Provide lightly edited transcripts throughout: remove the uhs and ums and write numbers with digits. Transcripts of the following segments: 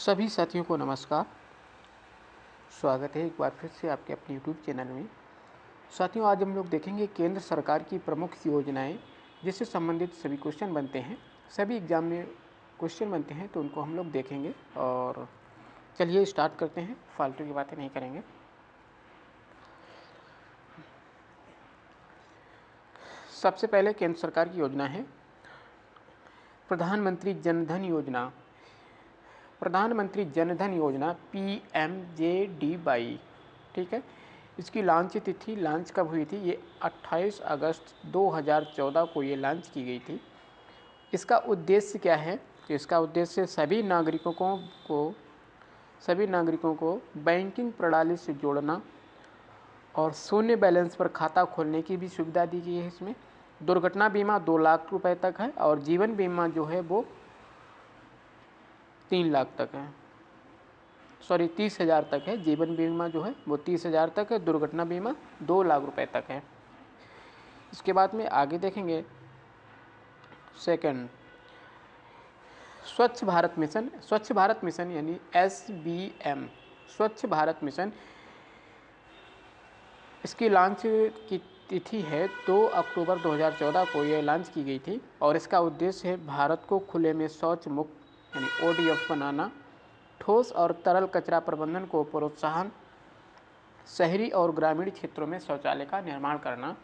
सभी साथियों को नमस्कार। स्वागत है एक बार फिर से आपके अपने यूट्यूब चैनल में। साथियों, आज हम लोग देखेंगे केंद्र सरकार की प्रमुख योजनाएं जिससे संबंधित सभी क्वेश्चन बनते हैं, सभी एग्जाम में क्वेश्चन बनते हैं, तो उनको हम लोग देखेंगे। और चलिए स्टार्ट करते हैं, फालतू की बातें नहीं करेंगे। सबसे पहले केंद्र सरकार की योजना है प्रधानमंत्री जनधन योजना। प्रधानमंत्री जनधन योजना PMJDY, ठीक है। इसकी लॉन्च कब हुई थी? ये 28 अगस्त 2014 को ये लॉन्च की गई थी। इसका उद्देश्य क्या है? तो इसका उद्देश्य सभी नागरिकों को बैंकिंग प्रणाली से जोड़ना और शून्य बैलेंस पर खाता खोलने की भी सुविधा दी गई है। इसमें दुर्घटना बीमा 2 लाख रुपए तक है और जीवन बीमा जो है वो 3 लाख तक है, 30,000 तक है। जीवन बीमा जो है वो 30,000 तक है, दुर्घटना बीमा 2 लाख रुपए तक है। इसके बाद में आगे देखेंगे सेकंड, स्वच्छ भारत मिशन यानी SBM, स्वच्छ भारत मिशन। इसकी लॉन्च की तिथि है 2 अक्टूबर 2014 को ये लॉन्च की गई थी और इसका उद्देश्य है भारत को खुले में शौच मुक्त यानी ODF बनाना, ठोस और तरल कचरा प्रबंधन को प्रोत्साहन, शहरी और ग्रामीण क्षेत्रों में शौचालय का निर्माण करना,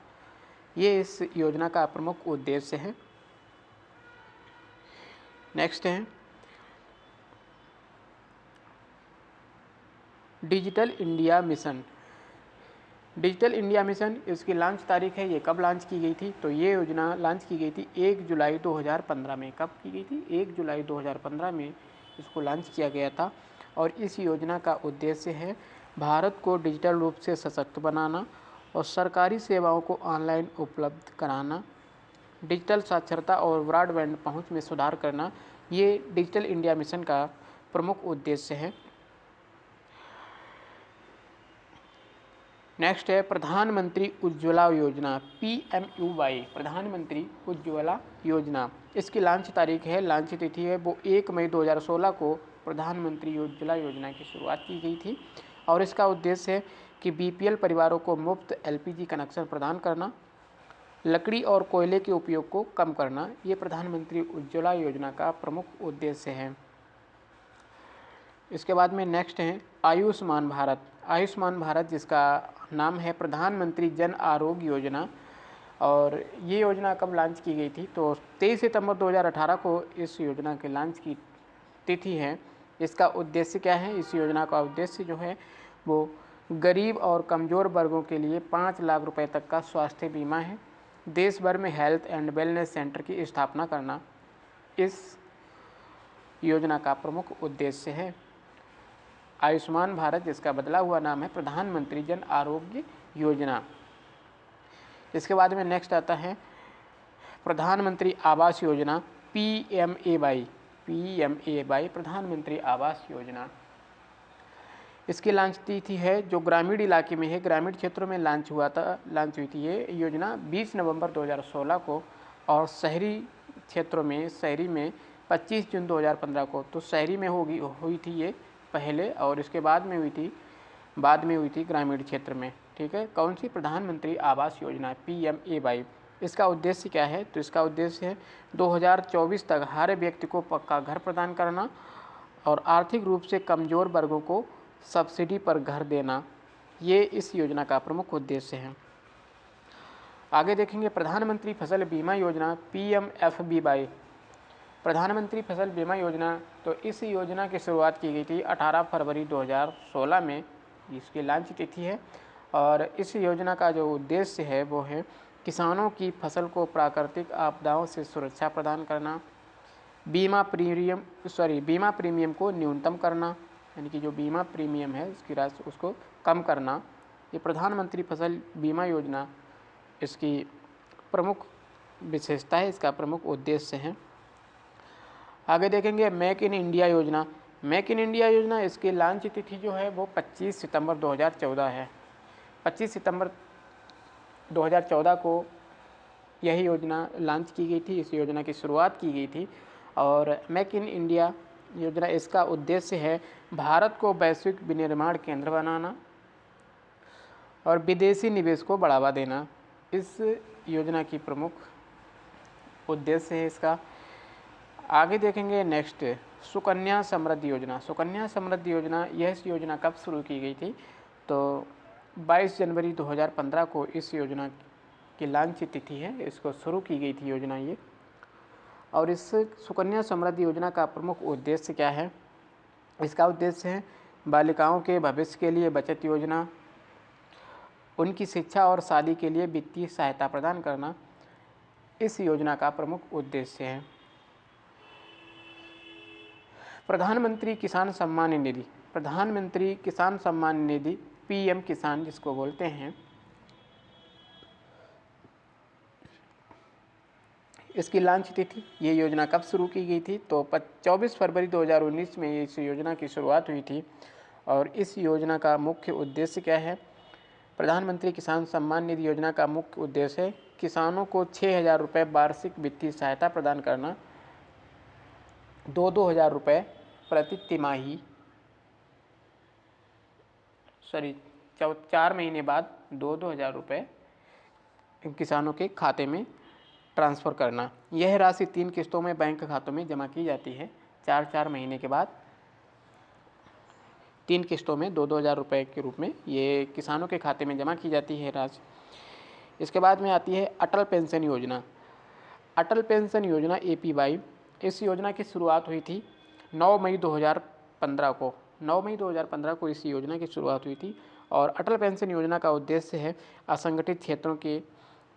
ये इस योजना का प्रमुख उद्देश्य है। नेक्स्ट है digital India mission. Digital India mission, इसकी लॉन्च तारीख है, ये कब लॉन्च की गई थी? तो ये योजना लॉन्च की गई थी 1 जुलाई 2015 में। कब की गई थी? 1 जुलाई 2015 में इसको लॉन्च किया गया था। और इस योजना का उद्देश्य है भारत को डिजिटल रूप से सशक्त बनाना और सरकारी सेवाओं को ऑनलाइन उपलब्ध कराना, डिजिटल साक्षरता और ब्रॉडबैंड पहुंच में सुधार करना, ये डिजिटल इंडिया मिशन का प्रमुख उद्देश्य है। नेक्स्ट है प्रधानमंत्री उज्ज्वला योजना, PMUY, प्रधानमंत्री उज्ज्वला योजना। इसकी लॉन्च तिथि है वो 1 मई 2016 को प्रधानमंत्री उज्ज्वला योजना की शुरुआत की गई थी और इसका उद्देश्य है कि BPL परिवारों को मुफ्त LPG कनेक्शन प्रदान करना, लकड़ी और कोयले के उपयोग को कम करना, ये प्रधानमंत्री उज्ज्वला योजना का प्रमुख उद्देश्य है। इसके बाद में नेक्स्ट है आयुष्मान भारत, जिसका नाम है प्रधानमंत्री जन आरोग्य योजना। और ये योजना कब लॉन्च की गई थी? तो 23 सितंबर 2018 को इस योजना के लॉन्च की तिथि है। इसका उद्देश्य क्या है? इस योजना का उद्देश्य जो है वो गरीब और कमज़ोर वर्गों के लिए 5 लाख रुपए तक का स्वास्थ्य बीमा है। देश भर में हेल्थ एंड वेलनेस सेंटर की स्थापना करना इस योजना का प्रमुख उद्देश्य है। आयुष्मान भारत, जिसका बदला हुआ नाम है प्रधानमंत्री जन आरोग्य योजना। इसके बाद में नेक्स्ट आता है प्रधानमंत्री आवास योजना, PMAY, प्रधानमंत्री आवास योजना। इसकी लॉन्च तिथि है जो ग्रामीण इलाके में है, ग्रामीण क्षेत्रों में लॉन्च हुई थी ये योजना 20 नवंबर 2016 को और शहरी में 25 जून 2015 को। तो शहरी में हुई थी ये पहले और इसके बाद में हुई थी ग्रामीण क्षेत्र में, ठीक है। कौन सी? प्रधानमंत्री आवास योजना, PMAY। इसका उद्देश्य क्या है? तो इसका उद्देश्य है 2024 तक हर व्यक्ति को पक्का घर प्रदान करना और आर्थिक रूप से कमज़ोर वर्गों को सब्सिडी पर घर देना, ये इस योजना का प्रमुख उद्देश्य है। आगे देखेंगे प्रधानमंत्री फसल बीमा योजना, PMFBY, प्रधानमंत्री फसल बीमा योजना। तो इस योजना की शुरुआत की गई थी 18 फरवरी 2016 में, इसकी लॉन्च तिथि है। और इस योजना का जो उद्देश्य है वो है किसानों की फसल को प्राकृतिक आपदाओं से सुरक्षा प्रदान करना, बीमा प्रीमियम को न्यूनतम करना, यानी कि जो बीमा प्रीमियम है उसकी राशि उसको कम करना, ये प्रधानमंत्री फसल बीमा योजना इसकी प्रमुख विशेषता है, इसका प्रमुख उद्देश्य है। आगे देखेंगे मेक इन इंडिया योजना। इसकी लॉन्च तिथि जो है वो 25 सितंबर 2014 है। 25 सितंबर 2014 को यही योजना लॉन्च की गई थी, इस योजना की शुरुआत की गई थी। और मेक इन इंडिया योजना, इसका उद्देश्य है भारत को वैश्विक विनिर्माण केंद्र बनाना और विदेशी निवेश को बढ़ावा देना। इस योजना की प्रमुख उद्देश्य है इसका। आगे देखेंगे नेक्स्ट, सुकन्या समृद्धि योजना। सुकन्या समृद्धि योजना, यह योजना कब शुरू की गई थी? तो 22 जनवरी 2015 को इस योजना की लॉन्च तिथि है, इसको शुरू की गई थी योजना ये। और इस सुकन्या समृद्धि योजना का प्रमुख उद्देश्य क्या है? इसका उद्देश्य है बालिकाओं के भविष्य के लिए बचत योजना, उनकी शिक्षा और शादी के लिए वित्तीय सहायता प्रदान करना इस योजना का प्रमुख उद्देश्य है। प्रधानमंत्री किसान सम्मान निधि। प्रधानमंत्री किसान सम्मान निधि, पीएम किसान जिसको बोलते हैं, इसकी लॉन्च तिथि, ये योजना कब शुरू की गई थी? तो 24 फरवरी 2019 में इस योजना की शुरुआत हुई थी। और इस योजना का मुख्य उद्देश्य क्या है? प्रधानमंत्री किसान सम्मान निधि योजना का मुख्य उद्देश्य है किसानों को 6,000 रुपये वार्षिक वित्तीय सहायता प्रदान करना, 2-2 हज़ार रुपये प्रति तिमाही, 4 महीने बाद 2-2 हज़ार रुपये किसानों के खाते में ट्रांसफ़र करना। यह राशि 3 किस्तों में बैंक खातों में जमा की जाती है। 4-4 महीने के बाद 3 किस्तों में 2-2 हज़ार रुपये के रूप में ये किसानों के खाते में जमा की जाती है राशि। इसके बाद में आती है अटल पेंशन योजना। अटल पेंशन योजना APY, इस योजना की शुरुआत हुई थी 9 मई 2015 को। 9 मई 2015 को इस योजना की शुरुआत हुई थी। और अटल पेंशन योजना का उद्देश्य है असंगठित क्षेत्रों के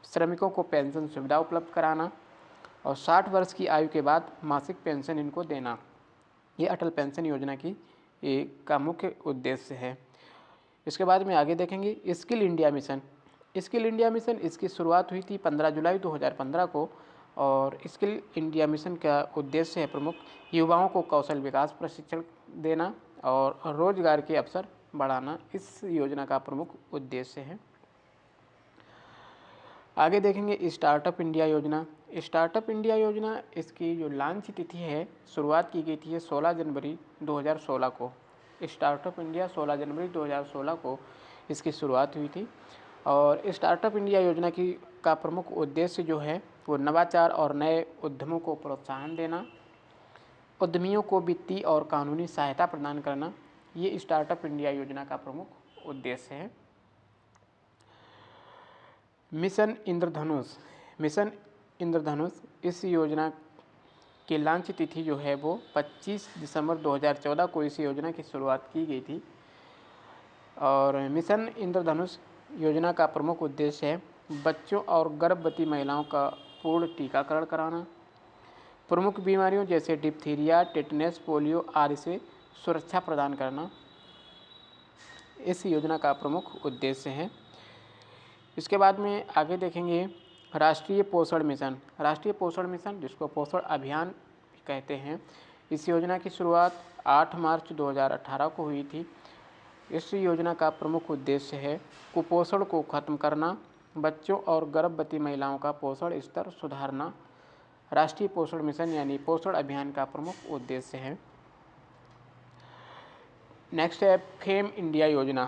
श्रमिकों को पेंशन सुविधा उपलब्ध कराना और 60 वर्ष की आयु के बाद मासिक पेंशन इनको देना। ये अटल पेंशन योजना का मुख्य उद्देश्य है। इसके बाद में आगे देखेंगे skill India mission. Skill India mission, इसकी शुरुआत हुई थी 15 जुलाई 2015 को। और स्किल इंडिया मिशन का उद्देश्य है प्रमुख युवाओं को कौशल विकास प्रशिक्षण देना और रोजगार के अवसर बढ़ाना, इस योजना का प्रमुख उद्देश्य है। आगे देखेंगे स्टार्टअप इंडिया योजना। स्टार्टअप इंडिया योजना, इसकी जो लॉन्च तिथि है, शुरुआत की गई थी 16 जनवरी 2016 को। स्टार्टअप इंडिया 16 जनवरी 2016 को इसकी शुरुआत हुई थी। और स्टार्टअप इंडिया योजना का प्रमुख उद्देश्य जो है वो नवाचार और नए उद्यमों को प्रोत्साहन देना, उद्यमियों को वित्तीय और कानूनी सहायता प्रदान करना, ये स्टार्टअप इंडिया योजना का प्रमुख उद्देश्य है। मिशन इंद्रधनुष। मिशन इंद्रधनुष, इस योजना की लॉन्च तिथि जो है वो 25 दिसंबर 2014 को इस योजना की शुरुआत की गई थी। और मिशन इंद्रधनुष योजना का प्रमुख उद्देश्य है बच्चों और गर्भवती महिलाओं का पूर्ण टीकाकरण कराना, प्रमुख बीमारियों जैसे डिप्थीरिया, टेटनस, पोलियो आदि से सुरक्षा प्रदान करना, इस योजना का प्रमुख उद्देश्य है। इसके बाद में आगे देखेंगे राष्ट्रीय पोषण मिशन। राष्ट्रीय पोषण मिशन, जिसको पोषण अभियान कहते हैं, इस योजना की शुरुआत 8 मार्च 2018 को हुई थी। इस योजना का प्रमुख उद्देश्य है कुपोषण को खत्म करना, बच्चों और गर्भवती महिलाओं का पोषण स्तर सुधारना। राष्ट्रीय पोषण मिशन यानी पोषण अभियान का प्रमुख उद्देश्य है। नेक्स्ट है फेम इंडिया योजना।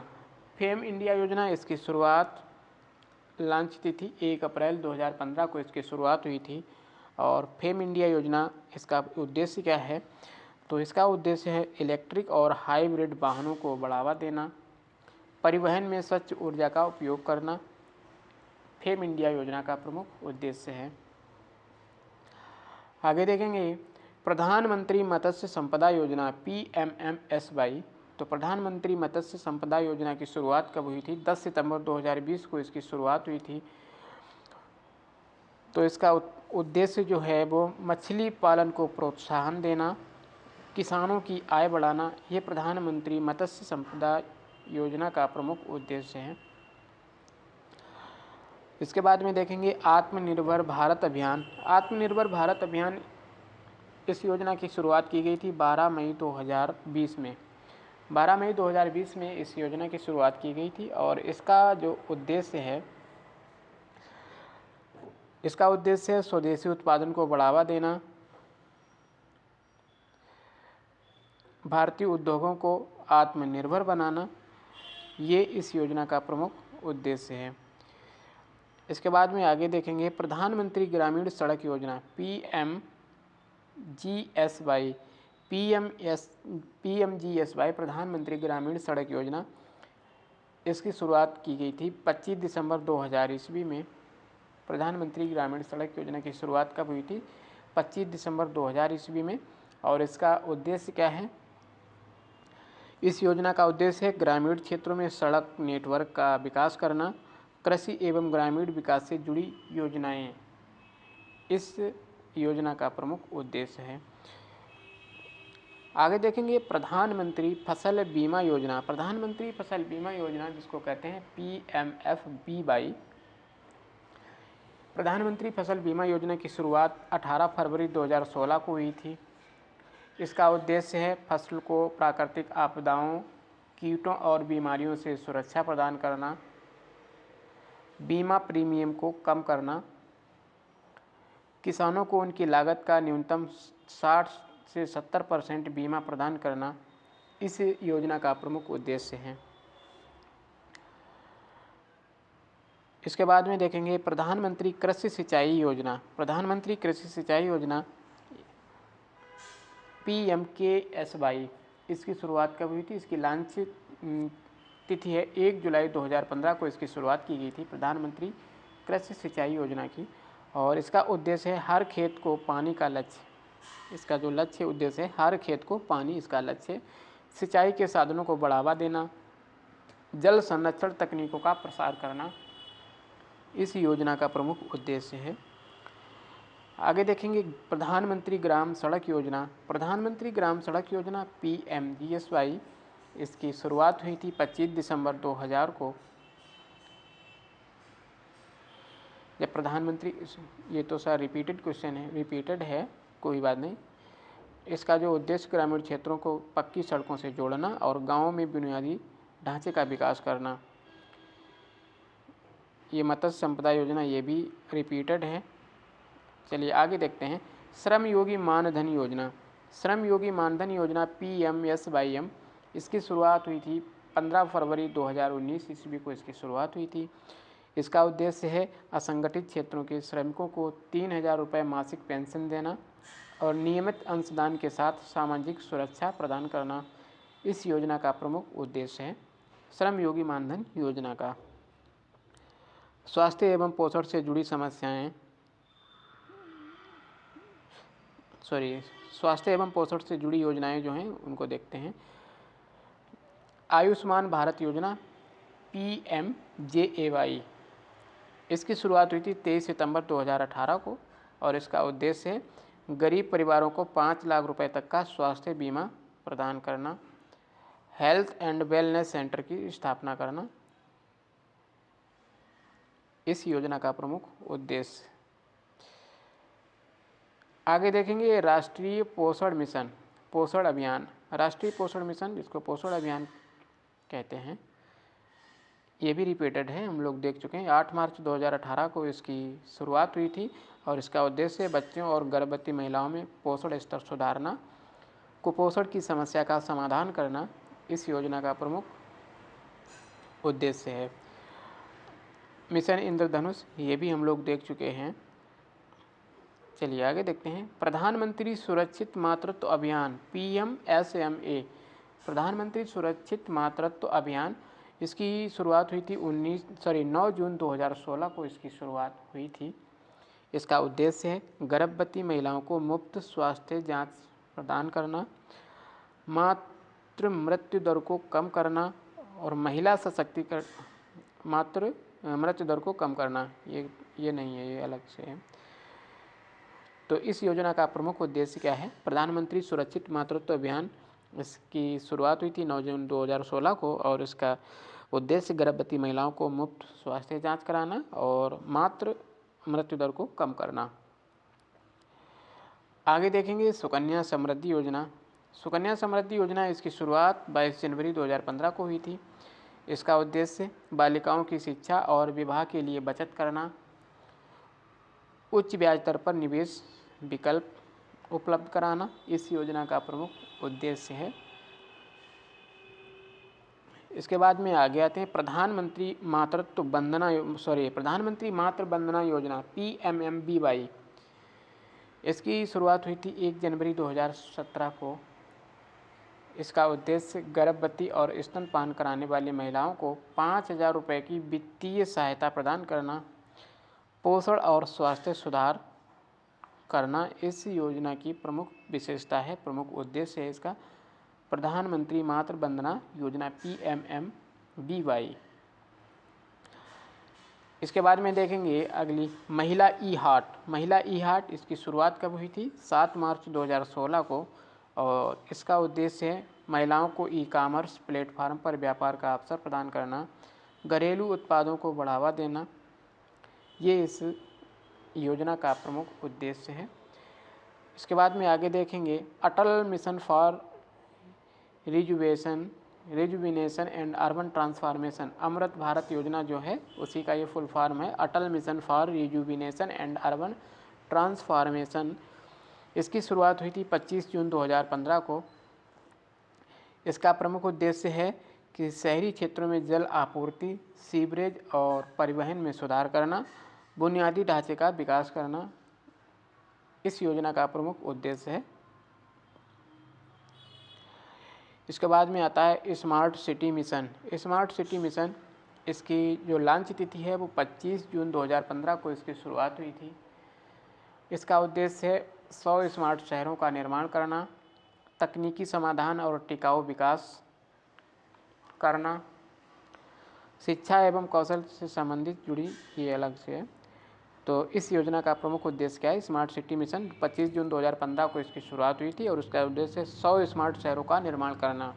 फेम इंडिया योजना, इसकी शुरुआत लॉन्च तिथि 1 अप्रैल 2015 को इसकी शुरुआत हुई थी। और फेम इंडिया योजना, इसका उद्देश्य क्या है? तो इसका उद्देश्य है इलेक्ट्रिक और हाइब्रिड वाहनों को बढ़ावा देना, परिवहन में स्वच्छ ऊर्जा का उपयोग करना, फेम इंडिया योजना का प्रमुख उद्देश्य है। आगे देखेंगे प्रधानमंत्री मत्स्य संपदा योजना PMMSY। तो प्रधानमंत्री मत्स्य संपदा योजना की शुरुआत कब हुई थी? 10 सितंबर 2020 को इसकी शुरुआत हुई थी। तो इसका उद्देश्य जो है वो मछली पालन को प्रोत्साहन देना, किसानों की आय बढ़ाना, ये प्रधानमंत्री मत्स्य संपदा योजना का प्रमुख उद्देश्य है। इसके बाद में देखेंगे आत्मनिर्भर भारत अभियान। आत्मनिर्भर भारत अभियान, इस योजना की शुरुआत की गई थी 12 मई 2020 में। 12 मई 2020 में इस योजना की शुरुआत की गई थी। और इसका जो उद्देश्य है, इसका उद्देश्य है स्वदेशी उत्पादन को बढ़ावा देना, भारतीय उद्योगों को आत्मनिर्भर बनाना, ये इस योजना का प्रमुख उद्देश्य है। इसके बाद में आगे देखेंगे प्रधानमंत्री ग्रामीण सड़क योजना PMGSY प्रधानमंत्री ग्रामीण सड़क योजना, इसकी शुरुआत की गई थी 25 दिसंबर 2000 ईस्वी में। प्रधानमंत्री ग्रामीण सड़क योजना की शुरुआत कब हुई थी? 25 दिसंबर 2000 ईस्वी में। और इसका उद्देश्य क्या है? इस योजना का उद्देश्य है ग्रामीण क्षेत्रों में सड़क नेटवर्क का विकास करना, कृषि एवं ग्रामीण विकास से जुड़ी योजनाएं इस योजना का प्रमुख उद्देश्य है। आगे देखेंगे प्रधानमंत्री फसल बीमा योजना। प्रधानमंत्री फसल बीमा योजना जिसको कहते हैं PMFBY, प्रधानमंत्री फसल बीमा योजना की शुरुआत 18 फरवरी 2016 को हुई थी। इसका उद्देश्य है फसल को प्राकृतिक आपदाओं, कीटों और बीमारियों से सुरक्षा प्रदान करना, बीमा प्रीमियम को कम करना, किसानों को उनकी लागत का न्यूनतम 60 से 70% बीमा प्रदान करना इस योजना का प्रमुख उद्देश्य है। इसके बाद में देखेंगे प्रधानमंत्री कृषि सिंचाई योजना। प्रधानमंत्री कृषि सिंचाई योजना PMKSY, इसकी शुरुआत कब हुई थी? इसकी लॉन्च तिथि है 1 जुलाई 2015 को इसकी शुरुआत की गई थी प्रधानमंत्री कृषि सिंचाई योजना की। और इसका उद्देश्य है हर खेत को पानी का लक्ष्य, इसका जो लक्ष्य उद्देश्य है हर खेत को पानी, इसका लक्ष्य सिंचाई के साधनों को बढ़ावा देना, जल संरक्षण तकनीकों का प्रसार करना इस योजना का प्रमुख उद्देश्य है। आगे देखेंगे प्रधानमंत्री ग्राम सड़क योजना। प्रधानमंत्री ग्राम सड़क योजना PMGSY, इसकी शुरुआत हुई थी 25 दिसंबर 2000 को। जब प्रधानमंत्री, ये तो सर रिपीटेड क्वेश्चन है, रिपीटेड है, कोई बात नहीं। इसका जो उद्देश्य ग्रामीण क्षेत्रों को पक्की सड़कों से जोड़ना और गाँवों में बुनियादी ढांचे का विकास करना। ये मत्स्य संपदा योजना, ये भी रिपीटेड है। चलिए आगे देखते हैं श्रम योगी मानधन योजना। श्रम योगी मानधन योजना PMSYM, इसकी शुरुआत हुई थी 15 फरवरी 2019 ईस्वी को इसकी शुरुआत हुई थी। इसका उद्देश्य है असंगठित क्षेत्रों के श्रमिकों को 3000 रुपये मासिक पेंशन देना और नियमित अंशदान के साथ सामाजिक सुरक्षा प्रदान करना इस योजना का प्रमुख उद्देश्य है। श्रम योगी मानधन योजना का स्वास्थ्य एवं पोषण से जुड़ी समस्याएं, स्वास्थ्य एवं पोषण से जुड़ी योजनाएं जो हैं उनको देखते हैं। आयुष्मान भारत योजना PMJAY, इसकी शुरुआत हुई थी 23 सितंबर 2018 को और इसका उद्देश्य है गरीब परिवारों को 5 लाख रुपए तक का स्वास्थ्य बीमा प्रदान करना, हेल्थ एंड वेलनेस सेंटर की स्थापना करना इस योजना का प्रमुख उद्देश्य। आगे देखेंगे राष्ट्रीय पोषण मिशन, पोषण अभियान। राष्ट्रीय पोषण मिशन, जिसको पोषण अभियान कहते हैं, ये भी रिपीटेड है, हम लोग देख चुके हैं। 8 मार्च 2018 को इसकी शुरुआत हुई थी और इसका उद्देश्य बच्चों और गर्भवती महिलाओं में पोषण स्तर सुधारना, कुपोषण की समस्या का समाधान करना इस योजना का प्रमुख उद्देश्य है। मिशन इंद्रधनुष, ये भी हम लोग देख चुके हैं। चलिए आगे देखते हैं प्रधानमंत्री सुरक्षित मातृत्व अभियान PMSMA। प्रधानमंत्री सुरक्षित मातृत्व अभियान, इसकी शुरुआत हुई थी 9 जून 2016 को इसकी शुरुआत हुई थी। इसका उद्देश्य है गर्भवती महिलाओं को मुफ्त स्वास्थ्य जांच प्रदान करना, मातृ मृत्यु दर को कम करना और महिला सशक्तिकरण, मातृ मृत्यु दर को कम करना। ये नहीं है, ये अलग से है। तो इस योजना का प्रमुख उद्देश्य क्या है? प्रधानमंत्री सुरक्षित मातृत्व अभियान, इसकी शुरुआत हुई थी 9 जून 2016 को और इसका उद्देश्य गर्भवती महिलाओं को मुफ्त स्वास्थ्य जांच कराना और मातृ मृत्यु दर को कम करना। आगे देखेंगे सुकन्या समृद्धि योजना। सुकन्या समृद्धि योजना, इसकी शुरुआत 22 जनवरी 2015 को हुई थी। इसका उद्देश्य बालिकाओं की शिक्षा और विवाह के लिए बचत करना, उच्च ब्याज दर पर निवेश विकल्प उपलब्ध कराना इस योजना का प्रमुख उद्देश्य है। इसके बाद में आगे आते हैं प्रधानमंत्री मातृ वंदना योजना PMMBY। इसकी शुरुआत हुई थी 1 जनवरी 2017 को। इसका उद्देश्य गर्भवती और स्तनपान कराने वाली महिलाओं को 5,000 रुपये की वित्तीय सहायता प्रदान करना, पोषण और स्वास्थ्य सुधार करना इस योजना की प्रमुख विशेषता है, प्रमुख उद्देश्य है इसका। प्रधानमंत्री मातृ वंदना योजना PMMBY। इसके बाद में देखेंगे अगली महिला ई हार्ट। इसकी शुरुआत कब हुई थी? 7 मार्च 2016 को, और इसका उद्देश्य है महिलाओं को ई-कॉमर्स प्लेटफार्म पर व्यापार का अवसर प्रदान करना, घरेलू उत्पादों को बढ़ावा देना, ये इस योजना का प्रमुख उद्देश्य है। इसके बाद में आगे देखेंगे Atal mission for rejuvenation and urban transformation. Amrut Bharat योजना जो है उसी का ये फुल फॉर्म है, Atal mission for rejuvenation and urban transformation. इसकी शुरुआत हुई थी 25 जून 2015 को। इसका प्रमुख उद्देश्य है कि शहरी क्षेत्रों में जल आपूर्ति, सीवरेज और परिवहन में सुधार करना, बुनियादी ढांचे का विकास करना इस योजना का प्रमुख उद्देश्य है। इसके बाद में आता है स्मार्ट सिटी मिशन। इसकी जो लॉन्च तिथि है वो 25 जून 2015 को इसकी शुरुआत हुई थी। इसका उद्देश्य है 100 स्मार्ट शहरों का निर्माण करना, तकनीकी समाधान और टिकाऊ विकास करना, शिक्षा एवं कौशल से संबंधित जुड़ी ये अलग से है। तो इस योजना का प्रमुख उद्देश्य क्या है? Smart city mission. 25 जून 2015 को इसकी शुरुआत हुई थी और उसका उद्देश्य 100 स्मार्ट शहरों का निर्माण करना,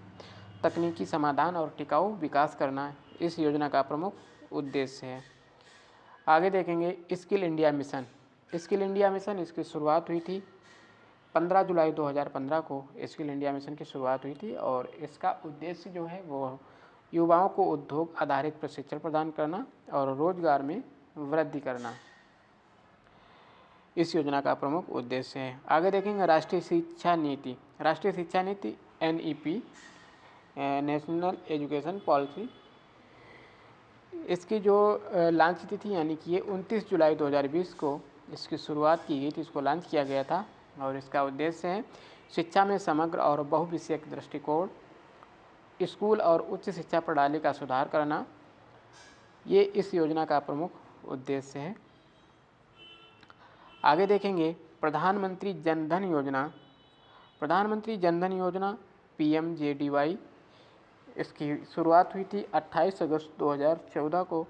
तकनीकी समाधान और टिकाऊ विकास करना इस योजना का प्रमुख उद्देश्य है। आगे देखेंगे स्किल इंडिया मिशन। इसकी शुरुआत हुई थी 15 जुलाई 2015 को स्किल इंडिया मिशन की शुरुआत हुई थी और इसका उद्देश्य जो है वो युवाओं को उद्योग आधारित प्रशिक्षण प्रदान करना और रोजगार में वृद्धि करना इस योजना का प्रमुख उद्देश्य है। आगे देखेंगे राष्ट्रीय शिक्षा नीति NEP, नेशनल एजुकेशन पॉलिसी। इसकी जो लॉन्च तिथि यानी कि ये 29 जुलाई 2020 को इसकी शुरुआत की गई थी, इसको लॉन्च किया गया था और इसका उद्देश्य है शिक्षा में समग्र और बहुविषयक दृष्टिकोण, स्कूल और उच्च शिक्षा प्रणाली का सुधार करना, ये इस योजना का प्रमुख उद्देश्य है। आगे देखेंगे प्रधानमंत्री जनधन योजना PMJDY। इसकी शुरुआत हुई थी 28 अगस्त 2014 को।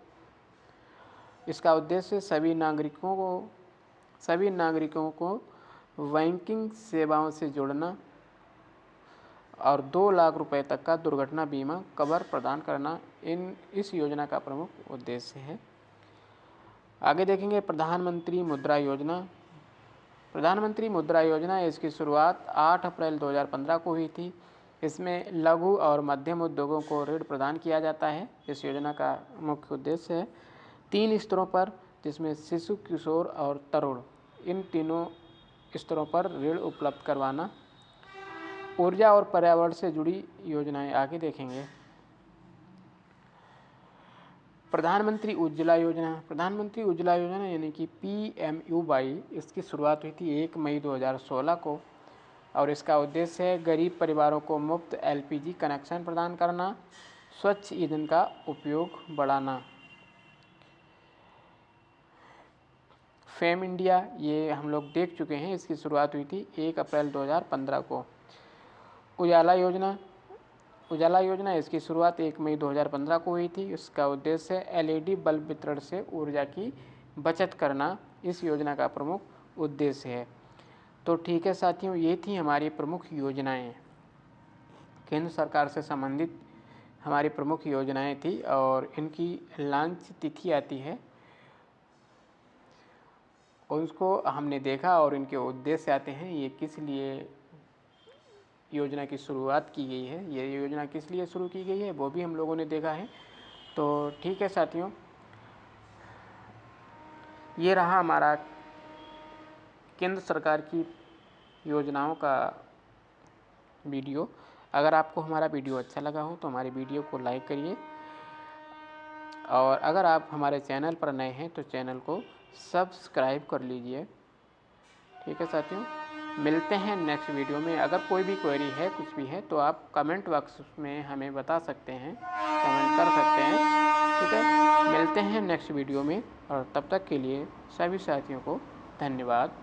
इसका उद्देश्य सभी नागरिकों को बैंकिंग सेवाओं से जोड़ना और 2 लाख रुपए तक का दुर्घटना बीमा कवर प्रदान करना इस योजना का प्रमुख उद्देश्य है। आगे देखेंगे प्रधानमंत्री मुद्रा योजना। इसकी शुरुआत 8 अप्रैल 2015 को हुई थी। इसमें लघु और मध्यम उद्योगों को ऋण प्रदान किया जाता है। इस योजना का मुख्य उद्देश्य है 3 स्तरों पर, जिसमें शिशु, किशोर और तरुण, इन तीनों स्तरों पर ऋण उपलब्ध करवाना। ऊर्जा और पर्यावरण से जुड़ी योजनाएं आगे देखेंगे। प्रधानमंत्री उज्ज्वला योजना यानी कि PMUY। इसकी शुरुआत हुई थी 1 मई 2016 को और इसका उद्देश्य है गरीब परिवारों को मुफ्त LPG कनेक्शन प्रदान करना, स्वच्छ ईंधन का उपयोग बढ़ाना। फेम इंडिया ये हम लोग देख चुके हैं, इसकी शुरुआत हुई थी 1 अप्रैल 2015 को। उजाला योजना इसकी शुरुआत 1 मई 2015 को हुई थी। इसका उद्देश्य LED बल्ब वितरण से ऊर्जा की बचत करना इस योजना का प्रमुख उद्देश्य है। तो ठीक है साथियों, ये थी हमारी प्रमुख योजनाएं, केंद्र सरकार से संबंधित हमारी प्रमुख योजनाएं थी और इनकी लॉन्च तिथि आती है और उसको हमने देखा और इनके उद्देश्य आते हैं, ये किस लिए योजना की शुरुआत की गई है, ये योजना किस लिए शुरू की गई है वो भी हम लोगों ने देखा है। तो ठीक है साथियों, ये रहा हमारा केंद्र सरकार की योजनाओं का वीडियो। अगर आपको हमारा वीडियो अच्छा लगा हो तो हमारी वीडियो को लाइक करिए, और अगर आप हमारे चैनल पर नए हैं तो चैनल को सब्सक्राइब कर लीजिए। ठीक है साथियों, मिलते हैं नेक्स्ट वीडियो में। अगर कोई भी क्वेरी है, कुछ भी है, तो आप कमेंट बॉक्स में हमें बता सकते हैं, कमेंट कर सकते हैं। ठीक है, मिलते हैं नेक्स्ट वीडियो में, और तब तक के लिए सभी साथियों को धन्यवाद।